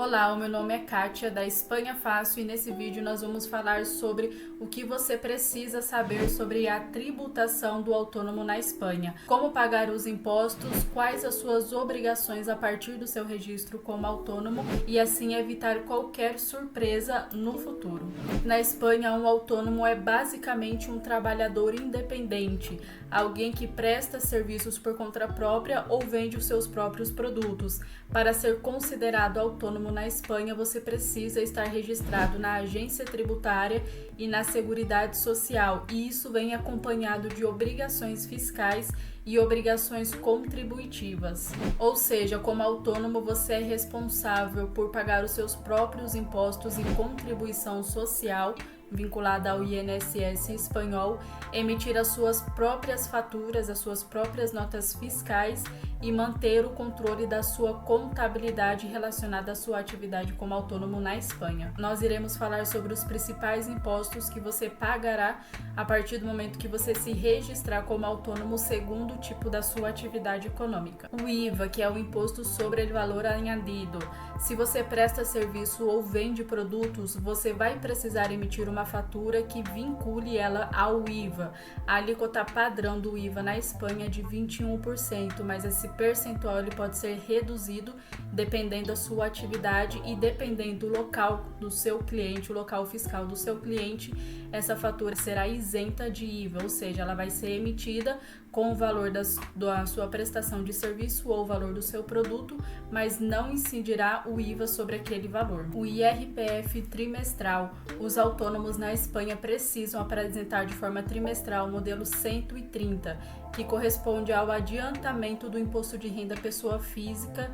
Olá, o meu nome é Kátia, da Espanha Fácil, e nesse vídeo nós vamos falar sobre o que você precisa saber sobre a tributação do autônomo na Espanha, como pagar os impostos, quais as suas obrigações a partir do seu registro como autônomo e assim evitar qualquer surpresa no futuro. Na Espanha, um autônomo é basicamente um trabalhador independente, alguém que presta serviços por conta própria ou vende os seus próprios produtos. Para ser considerado autônomo na Espanha, você precisa estar registrado na agência tributária e na Seguridade Social, e isso vem acompanhado de obrigações fiscais e obrigações contributivas. Ou seja, como autônomo, você é responsável por pagar os seus próprios impostos e contribuição social vinculada ao INSS espanhol, emitir as suas próprias faturas, as suas próprias notas fiscais e manter o controle da sua contabilidade relacionada à sua atividade como autônomo na Espanha. Nós iremos falar sobre os principais impostos que você pagará a partir do momento que você se registrar como autônomo segundo o tipo da sua atividade econômica. O IVA, que é o Imposto sobre o Valor Añadido. Se você presta serviço ou vende produtos, você vai precisar emitir uma fatura que vincule ela ao IVA. A alíquota padrão do IVA na Espanha é de 21%, mas esse percentual ele pode ser reduzido dependendo da sua atividade e dependendo do local do seu cliente, o local fiscal do seu cliente, essa fatura será isenta de IVA, ou seja, ela vai ser emitida com o valor da sua prestação de serviço ou o valor do seu produto, mas não incidirá o IVA sobre aquele valor. O IRPF trimestral. Os autônomos na Espanha precisam apresentar de forma trimestral o modelo 130, que corresponde ao adiantamento do imposto de renda pessoa física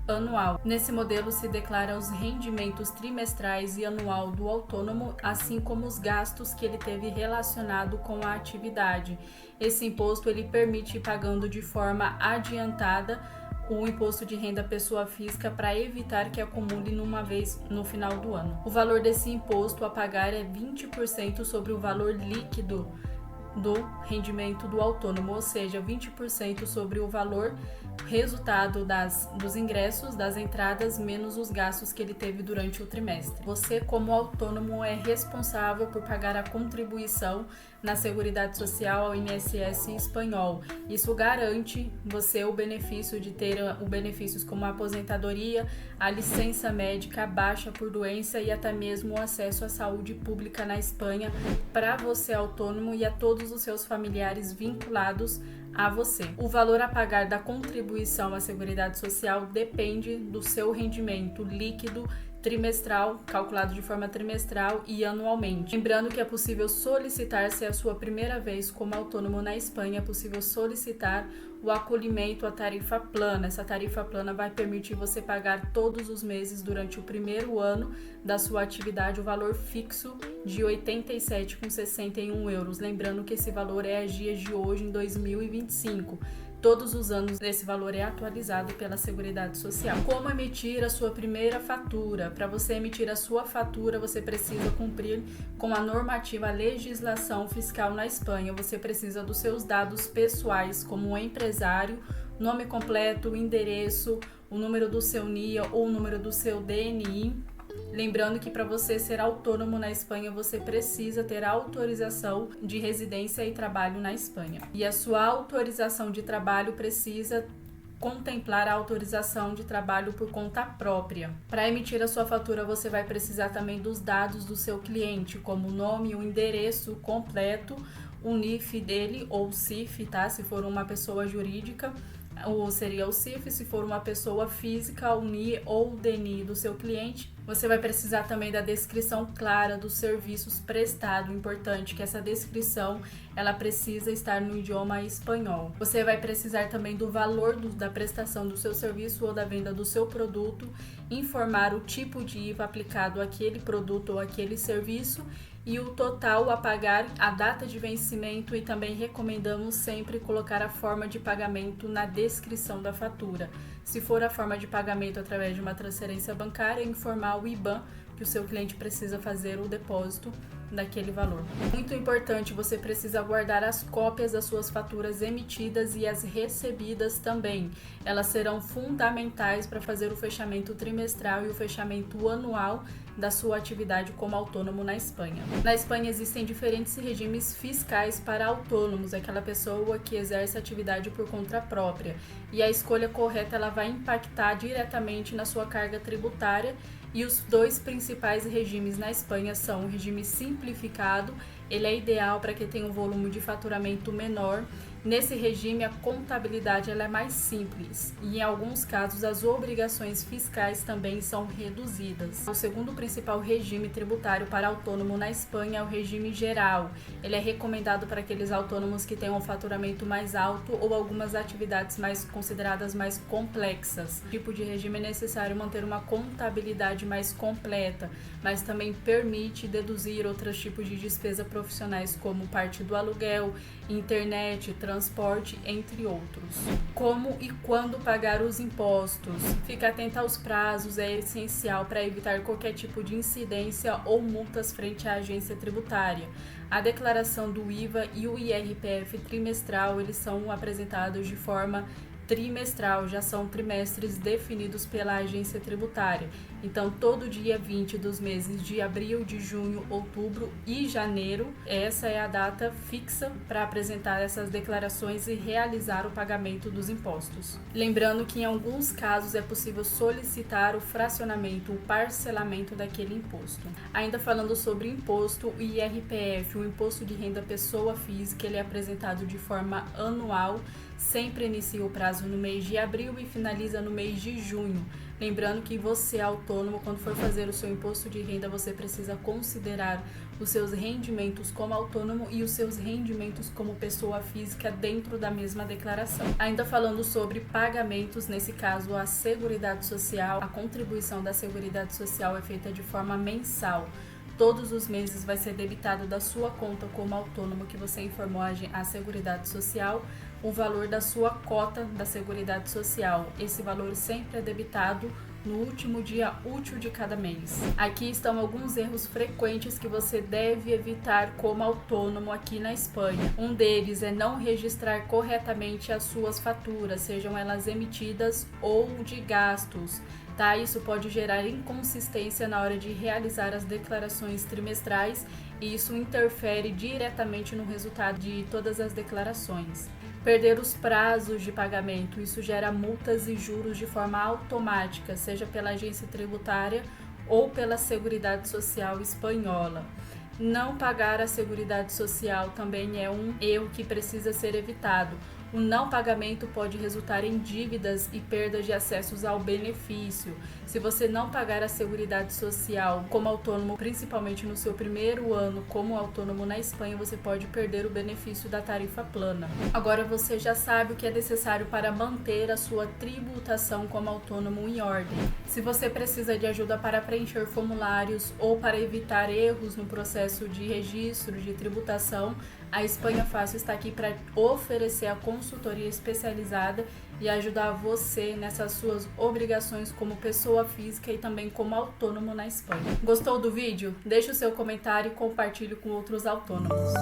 anual. Nesse modelo se declara os rendimentos trimestrais e anual do autônomo, assim como os gastos que ele teve relacionado com a atividade. Esse imposto ele permite ir pagando de forma adiantada o imposto de renda pessoa física para evitar que acumule numa vez no final do ano. O valor desse imposto a pagar é 20% sobre o valor líquido do rendimento do autônomo, ou seja, 20% sobre o valor resultado dos ingressos, das entradas, menos os gastos que ele teve durante o trimestre. Você, como autônomo, é responsável por pagar a contribuição na Seguridade Social ao INSS espanhol. Isso garante você o benefício de ter benefícios como a aposentadoria, a licença médica, a baixa por doença e até mesmo o acesso à saúde pública na Espanha para você autônomo e a todos os seus familiares vinculados a você. O valor a pagar da contribuição à Seguridade Social depende do seu rendimento líquido trimestral, calculado de forma trimestral e anualmente. Lembrando que é possível solicitar, se é a sua primeira vez como autônomo na Espanha, é possível solicitar o acolhimento à tarifa plana. Essa tarifa plana vai permitir você pagar todos os meses durante o primeiro ano da sua atividade o valor fixo de 87,61 euros. Lembrando que esse valor é aos dias de hoje, em 2025. Todos os anos esse valor é atualizado pela Seguridade Social. Como emitir a sua primeira fatura? Para você emitir a sua fatura, você precisa cumprir com a normativa, a legislação fiscal na Espanha. Você precisa dos seus dados pessoais, como o empresário, nome completo, endereço, o número do seu NIA ou o número do seu DNI. Lembrando que para você ser autônomo na Espanha, você precisa ter autorização de residência e trabalho na Espanha. E a sua autorização de trabalho precisa contemplar a autorização de trabalho por conta própria. Para emitir a sua fatura, você vai precisar também dos dados do seu cliente, como o nome, o endereço completo, o NIF dele ou CIF, tá? Se for uma pessoa jurídica, ou seria o CIF, se for uma pessoa física, o NIE ou o DNI do seu cliente. Você vai precisar também da descrição clara dos serviços prestados. Importante que essa descrição ela precisa estar no idioma espanhol. Você vai precisar também do valor da prestação do seu serviço ou da venda do seu produto, informar o tipo de IVA aplicado àquele produto ou àquele serviço e o total a pagar, a data de vencimento, e também recomendamos sempre colocar a forma de pagamento na descrição da fatura. Se for a forma de pagamento através de uma transferência bancária, informar o IBAN que o seu cliente precisa fazer o depósito daquele valor. Muito importante, você precisa guardar as cópias das suas faturas emitidas e as recebidas também. Elas serão fundamentais para fazer o fechamento trimestral e o fechamento anual da sua atividade como autônomo na Espanha. Na Espanha existem diferentes regimes fiscais para autônomos, aquela pessoa que exerce atividade por conta própria. E a escolha correta ela vai impactar diretamente na sua carga tributária. E os dois principais regimes na Espanha são o regime simplificado, ele é ideal para quem tem um volume de faturamento menor. Nesse regime, a contabilidade ela é mais simples e, em alguns casos, as obrigações fiscais também são reduzidas. O segundo principal regime tributário para autônomo na Espanha é o regime geral. Ele é recomendado para aqueles autônomos que tenham um faturamento mais alto ou algumas atividades mais consideradas mais complexas. O tipo de regime é necessário manter uma contabilidade mais completa, mas também permite deduzir outros tipos de despesa profissionais como parte do aluguel, internet, transporte, entre outros. Como e quando pagar os impostos? Fique atento aos prazos, é essencial para evitar qualquer tipo de incidência ou multas frente à agência tributária. A declaração do IVA e o IRPF trimestral, eles são apresentados de forma trimestral, já são trimestres definidos pela agência tributária. Então, todo dia 20 dos meses de abril, de junho, outubro e janeiro, essa é a data fixa para apresentar essas declarações e realizar o pagamento dos impostos. Lembrando que em alguns casos é possível solicitar o fracionamento, o parcelamento daquele imposto. Ainda falando sobre imposto, o IRPF, o Imposto de Renda Pessoa Física, ele é apresentado de forma anual, sempre inicia o prazo no mês de abril e finaliza no mês de junho. Lembrando que você é autônomo, quando for fazer o seu imposto de renda, você precisa considerar os seus rendimentos como autônomo e os seus rendimentos como pessoa física dentro da mesma declaração. Ainda falando sobre pagamentos, nesse caso a Seguridade Social, a contribuição da Seguridade Social é feita de forma mensal. Todos os meses vai ser debitado da sua conta como autônomo que você informou à Seguridade Social o valor da sua cota da Seguridade Social. Esse valor sempre é debitado no último dia útil de cada mês. Aqui estão alguns erros frequentes que você deve evitar como autônomo aqui na Espanha. Um deles é não registrar corretamente as suas faturas, sejam elas emitidas ou de gastos. Tá? Isso pode gerar inconsistência na hora de realizar as declarações trimestrais e isso interfere diretamente no resultado de todas as declarações. Perder os prazos de pagamento, isso gera multas e juros de forma automática, seja pela agência tributária ou pela Seguridade Social espanhola. Não pagar a Seguridade Social também é um erro que precisa ser evitado. O não pagamento pode resultar em dívidas e perda de acessos ao benefício. Se você não pagar a Seguridade Social como autônomo, principalmente no seu primeiro ano como autônomo na Espanha, você pode perder o benefício da tarifa plana. Agora você já sabe o que é necessário para manter a sua tributação como autônomo em ordem. Se você precisa de ajuda para preencher formulários ou para evitar erros no processo de registro de tributação, a Espanha Fácil está aqui para oferecer a consultoria especializada e ajudar você nessas suas obrigações como pessoa física e também como autônomo na Espanha. Gostou do vídeo? Deixe o seu comentário e compartilhe com outros autônomos.